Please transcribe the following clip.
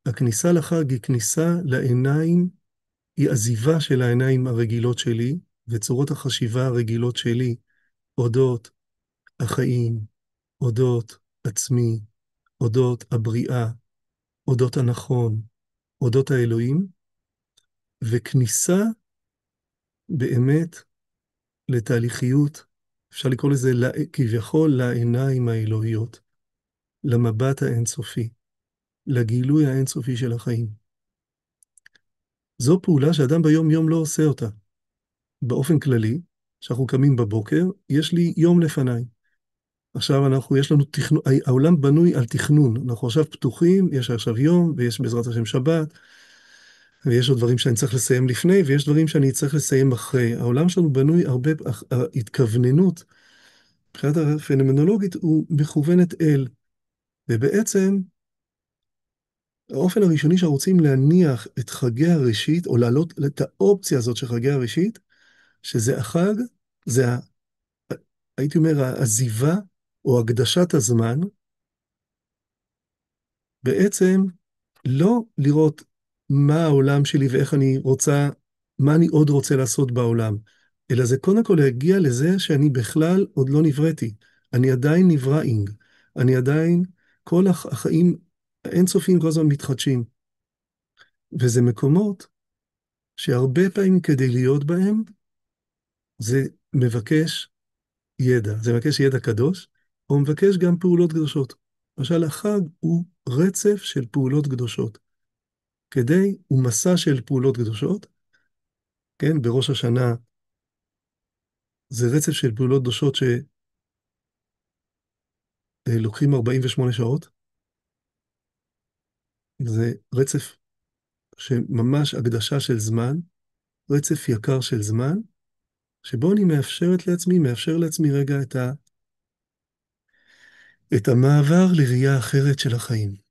הכניסה לחג היא כניסה לעיניים, היא עזיבה של העיניים הרגילות שלי, וצורות החשיבה הרגילות שלי, אודות החיים, אודות עצמי, אודות הבריאה, אודות הנכון, אודות האלוהים, וכניסה באמת לתהליכיות, אפשר לקרוא לזה כביכול לעיניים האלוהיות, למבט האינסופי, לגילוי האינסופי של החיים. זו פעולה שאדם ביום יום לא עושה אותה. באופן כללי, כשאנחנו קמים בבוקר, יש לי יום לפניי. עכשיו יש לנו תכנון, העולם בנוי על תכנון. אנחנו עכשיו פתוחים, יש עכשיו יום, ויש בעזרת השם שבת, ויש עוד דברים שאני צריך לסיים לפני, ויש דברים שאני צריך לסיים אחרי. העולם שלנו בנוי הרבה, ההתכווננות, מבחינת הפנומנולוגית, הוא מכוונת אל. ובעצם, האופן הראשוני שאנחנו רוצים להניח את חגי הראשית, או להעלות את האופציה הזאת של חגי הראשית, שזה החג, זה, הייתי אומר, העזיבה, או הקדשת הזמן, בעצם לא לראות מה העולם שלי ואיך אני רוצה, מה אני עוד רוצה לעשות בעולם, אלא זה קודם כל להגיע לזה שאני בכלל עוד לא נבראתי. אני עדיין נבראינג. אני עדיין, כל החיים האינסופיים כל הזמן מתחדשים. וזה מקומות שהרבה פעמים כדי להיות בהם, זה מבקש ידע. זה מבקש ידע קדוש, או מבקש גם פעולות קדושות. למשל, החג הוא רצף של פעולות קדושות. הוא מסע של פעולות קדושות, כן, בראש השנה זה רצף של פעולות קדושות שלוקחים 48 שעות, זה רצף שממש הקדשה של זמן, רצף יקר של זמן, שבו אני מאפשר לעצמי רגע את המעבר לראייה אחרת של החיים.